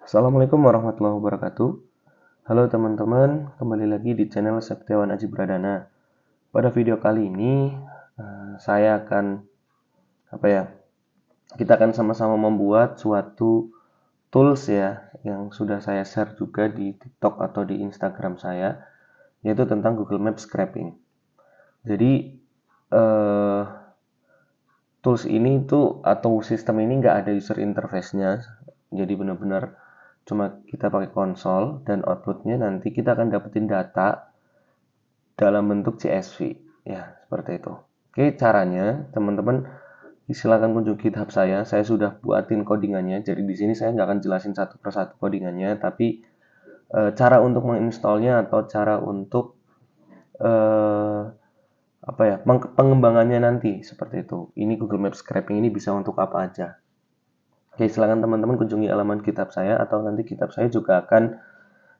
Assalamualaikum warahmatullahi wabarakatuh. Halo teman-teman, kembali lagi di channel Septiawan Aji Pradana. Pada video kali ini, saya akan kita akan sama-sama membuat suatu tools ya, yang sudah saya share juga di TikTok atau di Instagram saya, yaitu tentang Google Maps Scraping. Jadi, eh, tools ini tuh atau sistem ini nggak ada user interface-nya, jadi benar-benar cuma kita pakai konsol dan outputnya nanti kita akan dapetin data dalam bentuk CSV ya, seperti itu. Oke, caranya teman-teman silakan kunjungi GitHub saya sudah buatin codingannya. Jadi di sini saya nggak akan jelasin satu persatu codingannya, tapi cara untuk menginstalnya atau cara untuk eh, pengembangannya nanti seperti itu. Ini Google Maps Scraping ini bisa untuk apa aja. Oke, silakan teman-teman kunjungi halaman GitHub saya atau nanti GitHub saya juga akan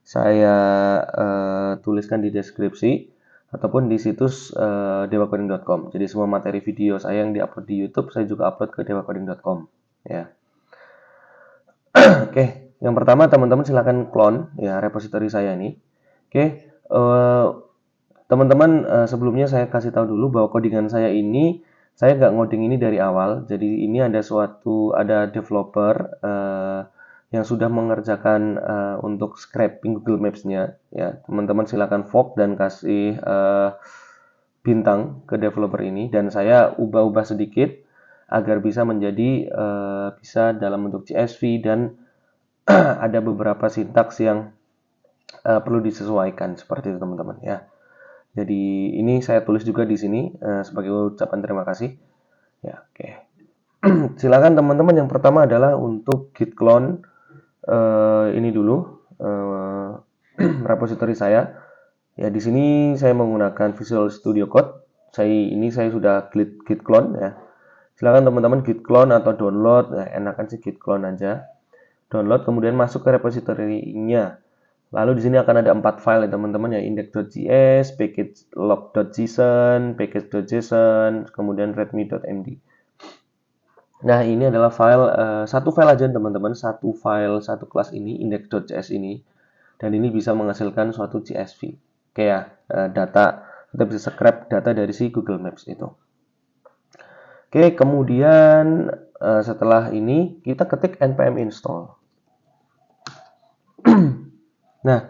saya tuliskan di deskripsi ataupun di situs dewacoding.com. Jadi semua materi video saya yang diupload di YouTube saya juga upload ke dewacoding.com ya. Oke, yang pertama teman-teman silakan clone ya repository saya ini. Oke, teman-teman sebelumnya saya kasih tahu dulu bahwa codingan saya ini saya nggak ngoding ini dari awal. Jadi ini ada developer yang sudah mengerjakan untuk scraping Google Maps-nya ya. Teman-teman silakan vote dan kasih bintang ke developer ini dan saya ubah-ubah sedikit agar bisa menjadi bisa dalam bentuk CSV dan ada beberapa sintaks yang perlu disesuaikan seperti itu teman-teman ya. Jadi ini saya tulis juga di sini sebagai ucapan terima kasih. Ya, oke. Silakan teman-teman, yang pertama adalah untuk git clone ini dulu repository saya. Ya, di sini saya menggunakan Visual Studio Code. Saya sudah git clone ya. Silakan teman-teman git clone atau download, ya, enakan sih git clone aja. Download kemudian masuk ke repository-nya. Lalu di sini akan ada 4 file ya teman-teman ya, index.js, packagelog.json, package.json, kemudian readme.md. Nah, ini adalah satu file aja teman-teman, satu kelas ini, index.js ini. Dan ini bisa menghasilkan suatu CSV. Kayak data, kita bisa scrap data dari si Google Maps itu. Oke, kemudian setelah ini kita ketik npm install. Nah,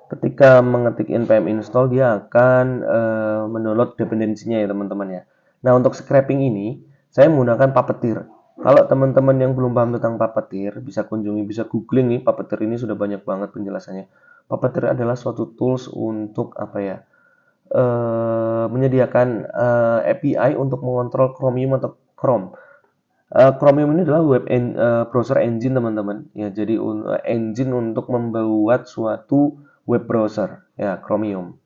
ketika mengetik npm install dia akan mendownload dependensinya ya teman-teman ya. Nah, untuk scraping ini saya menggunakan Puppeteer. Kalau teman-teman yang belum paham tentang Puppeteer bisa googling nih, Puppeteer ini sudah banyak banget penjelasannya. Puppeteer adalah suatu tools untuk menyediakan API untuk mengontrol Chromium atau Chrome. Chromium ini adalah browser engine teman-teman ya, jadi engine untuk membuat suatu web browser ya, Chromium.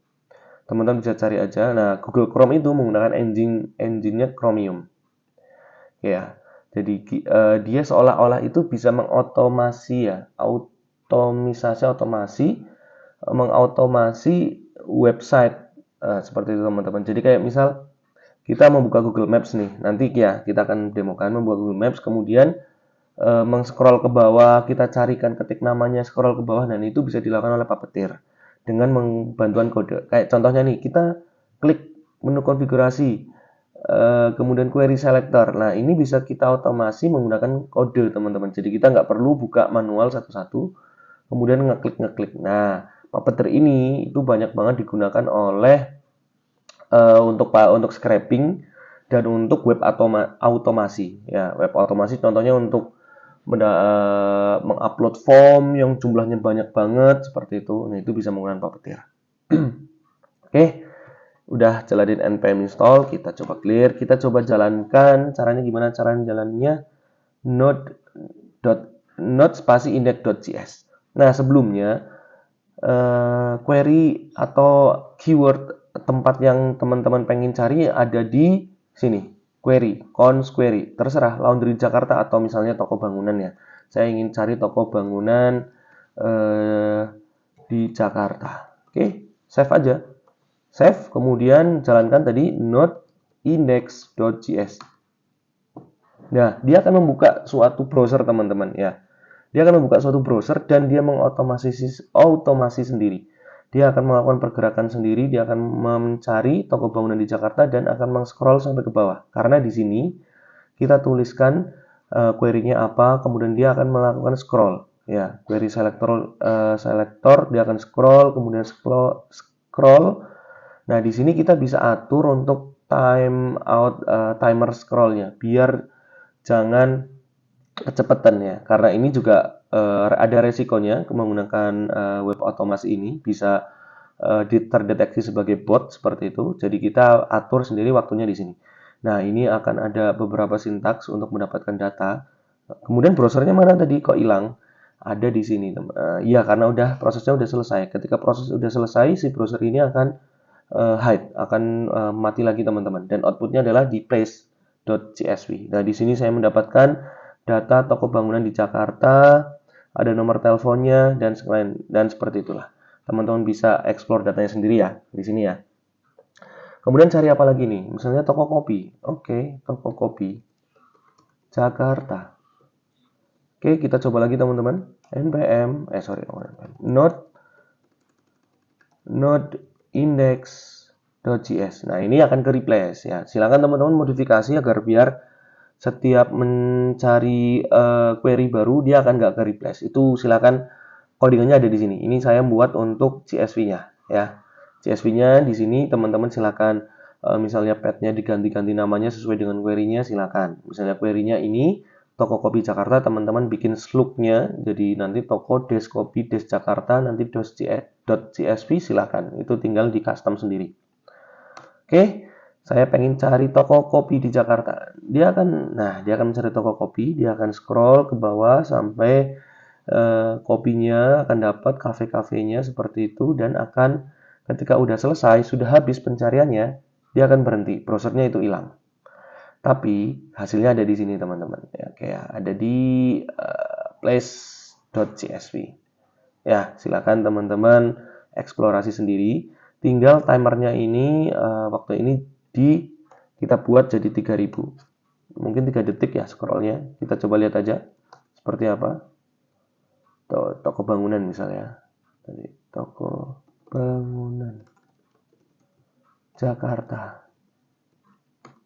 Teman-teman bisa cari aja. Nah, Google Chrome itu menggunakan engine-nya Chromium ya. Jadi dia seolah-olah itu bisa mengautomasi mengautomasi website seperti itu teman-teman. Jadi kayak misal kita membuka Google Maps nih, nanti ya kita akan demokan membuka Google Maps, kemudian mengscroll ke bawah, kita carikan ketik namanya, scroll ke bawah, dan itu bisa dilakukan oleh Puppeteer dengan bantuan kode. Kayak contohnya nih, kita klik menu konfigurasi, kemudian query selector. Nah, ini bisa kita otomasi menggunakan kode teman-teman. Jadi kita nggak perlu buka manual satu-satu, kemudian ngeklik. Nah, Puppeteer ini itu banyak banget digunakan oleh untuk scraping dan untuk web automasi ya. Web automasi contohnya untuk mengupload form yang jumlahnya banyak banget seperti itu. Nah, itu bisa menggunakan Puppeteer. Oke, udah jalanin npm install, kita coba clear, kita coba jalankan. Caranya gimana? Caranya jalannya node spasi index.js. Nah, sebelumnya query atau keyword tempat yang teman-teman pengen cari ada di sini, cons query, terserah laundry Jakarta atau misalnya toko bangunan ya. Saya ingin cari toko bangunan di Jakarta. Oke, save aja. Save, kemudian jalankan tadi node index.js. Nah, dia akan membuka suatu browser teman-teman ya. Dia akan membuka suatu browser dan dia otomasi sendiri. Dia akan melakukan pergerakan sendiri, dia akan mencari toko bangunan di Jakarta dan akan meng-scroll sampai ke bawah. Karena di sini kita tuliskan query-nya apa, kemudian dia akan melakukan scroll. Ya, query selector dia akan scroll, kemudian scroll. Nah, di sini kita bisa atur untuk timer scrollnya, biar jangan kecepatan ya. Karena ini juga ada resikonya menggunakan web otomasi ini bisa terdeteksi sebagai bot seperti itu. Jadi kita atur sendiri waktunya di sini. Nah, ini akan ada beberapa sintaks untuk mendapatkan data. Kemudian browsernya mana tadi kok hilang? Ada di sini, teman. Iya, karena prosesnya udah selesai. Ketika proses udah selesai, si browser ini akan hide, akan mati lagi teman-teman. Dan outputnya adalah di place.csv. Nah, di sini saya mendapatkan data toko bangunan di Jakarta, ada nomor teleponnya dan seperti itulah. Teman-teman bisa explore datanya sendiri ya di sini ya. Kemudian cari apa lagi nih? Misalnya toko kopi. Oke, toko kopi Jakarta. Oke, kita coba lagi teman-teman. node index.js. Nah, ini akan ke replace ya. Silakan teman-teman modifikasi agar biar setiap mencari query baru dia akan nggak ke replace. Itu silakan, codingannya ada di sini. Ini saya buat untuk CSV-nya ya. CSV-nya di sini teman-teman silakan misalnya path-nya diganti-ganti namanya sesuai dengan query-nya silakan. Misalnya query-nya ini toko kopi Jakarta, teman-teman bikin slug-nya jadi nanti toko kopi Jakarta nanti .csv silakan. Itu tinggal di custom sendiri. Oke. Saya pengen cari toko kopi di Jakarta. Dia akan mencari toko kopi, dia akan scroll ke bawah sampai kopinya akan dapat kafe-kafenya seperti itu dan akan ketika udah selesai, sudah habis pencariannya, dia akan berhenti, browsernya itu hilang. Tapi hasilnya ada di sini teman-teman. Ya, kayak ada di place.csv. Ya, silakan teman-teman eksplorasi sendiri. Tinggal timernya ini waktu ini kita buat jadi 3000. Mungkin 3 detik ya scrollnya. Kita coba lihat aja seperti apa. Toko bangunan misalnya. Tadi toko bangunan Jakarta.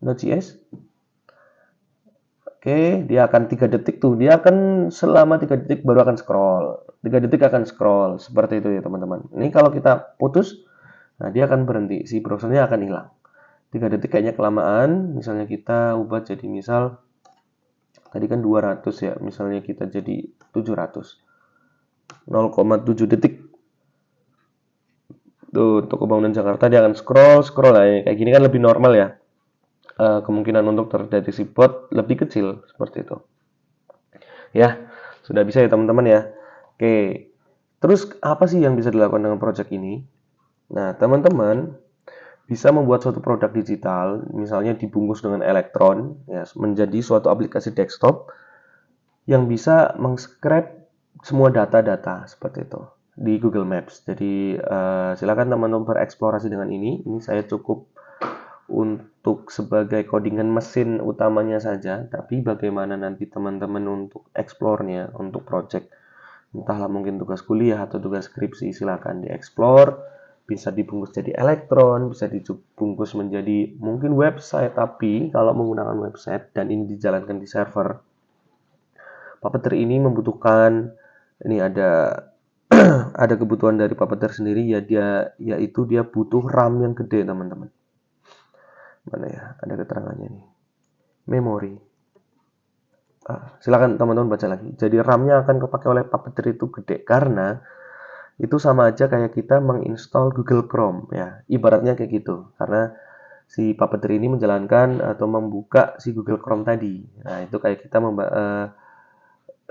Node.js. Oke, dia akan 3 detik tuh. Dia akan selama 3 detik baru akan scroll. 3 detik akan scroll. Seperti itu ya teman-teman. Ini kalau kita putus, nah dia akan berhenti. Si browsernya akan hilang. 3 detik kayaknya kelamaan. Misalnya kita ubah jadi misal tadi kan 200 ya. Misalnya kita jadi 700. 0,7 detik. Tuh, toko bangunan Jakarta dia akan scroll lah. Kayak gini kan lebih normal ya. Kemungkinan untuk terdeteksi bot lebih kecil seperti itu. Ya, sudah bisa ya teman-teman ya. Oke. Terus apa sih yang bisa dilakukan dengan project ini? Nah, teman-teman bisa membuat suatu produk digital, misalnya dibungkus dengan elektron, ya, menjadi suatu aplikasi desktop yang bisa meng-scrape semua data-data seperti itu di Google Maps. Jadi silakan teman-teman bereksplorasi dengan ini. Ini saya cukup untuk sebagai codingan mesin utamanya saja, tapi bagaimana nanti teman-teman untuk explore-nya, untuk project, entahlah mungkin tugas kuliah atau tugas skripsi, silakan dieksplor. Bisa dibungkus jadi elektron, bisa dibungkus menjadi mungkin website, tapi kalau menggunakan website dan ini dijalankan di server, Puppeteer ini membutuhkan, ini ada ada kebutuhan dari Puppeteer sendiri ya, yaitu dia butuh RAM yang gede teman-teman. Mana ya, ada keterangannya nih, memori. Silakan teman-teman baca lagi. Jadi RAM-nya akan kepakai oleh Puppeteer itu gede karena itu sama aja kayak kita menginstall Google Chrome ya, ibaratnya kayak gitu. Karena si Puppeteer ini menjalankan atau membuka si Google Chrome tadi. Nah, itu kayak kita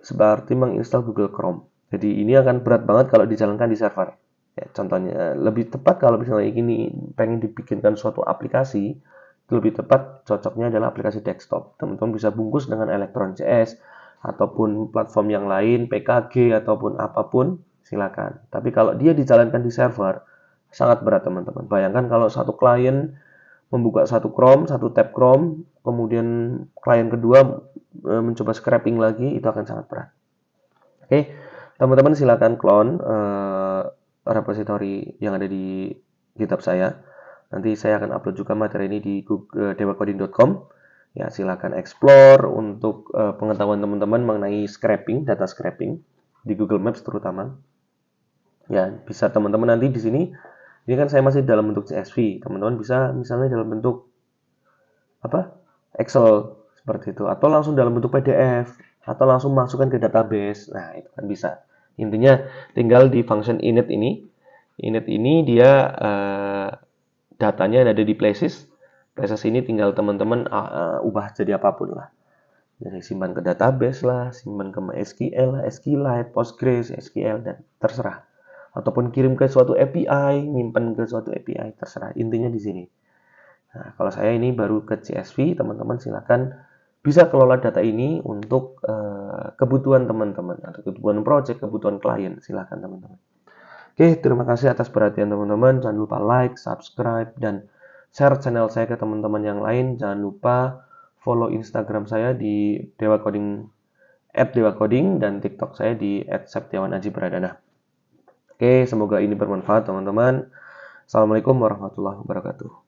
seperti menginstal Google Chrome. Jadi ini akan berat banget kalau dijalankan di server. Ya, contohnya lebih tepat kalau misalnya ini pengen dibikinkan suatu aplikasi, lebih tepat cocoknya adalah aplikasi desktop. Teman-teman bisa bungkus dengan Electron.js ataupun platform yang lain, PKG ataupun apapun, silakan. Tapi kalau dia dijalankan di server, sangat berat teman-teman. Bayangkan kalau satu klien membuka satu tab Chrome, kemudian klien kedua mencoba scraping lagi, itu akan sangat berat. Oke, teman-teman silakan clone repository yang ada di GitHub saya. Nanti saya akan upload juga materi ini di dewacoding.com. Ya, silakan explore untuk pengetahuan teman-teman mengenai scraping, data scraping di Google Maps terutama. Ya, bisa teman-teman nanti di sini. Ini kan saya masih dalam bentuk CSV. Teman-teman bisa misalnya dalam bentuk Excel seperti itu, atau langsung dalam bentuk PDF, atau langsung masukkan ke database. Nah, itu kan bisa. Intinya tinggal di function init ini. Init ini dia datanya ada di places. Places ini tinggal teman-teman ubah jadi apapun lah. Jadi simpan ke database lah, simpan ke MySQL lah, SQLite, Postgres, SQL, dan terserah. Ataupun kirim ke suatu API, nyimpan ke suatu API, terserah. Intinya di sini. Nah, kalau saya ini baru ke CSV, teman-teman silakan bisa kelola data ini untuk kebutuhan teman-teman atau kebutuhan project, kebutuhan klien, silakan teman-teman. Oke, terima kasih atas perhatian teman-teman. Jangan lupa like, subscribe, dan share channel saya ke teman-teman yang lain. Jangan lupa follow Instagram saya di @dewacoding dan TikTok saya di @septiawanajibaradana. Oke, semoga ini bermanfaat teman-teman. Assalamualaikum warahmatullahi wabarakatuh.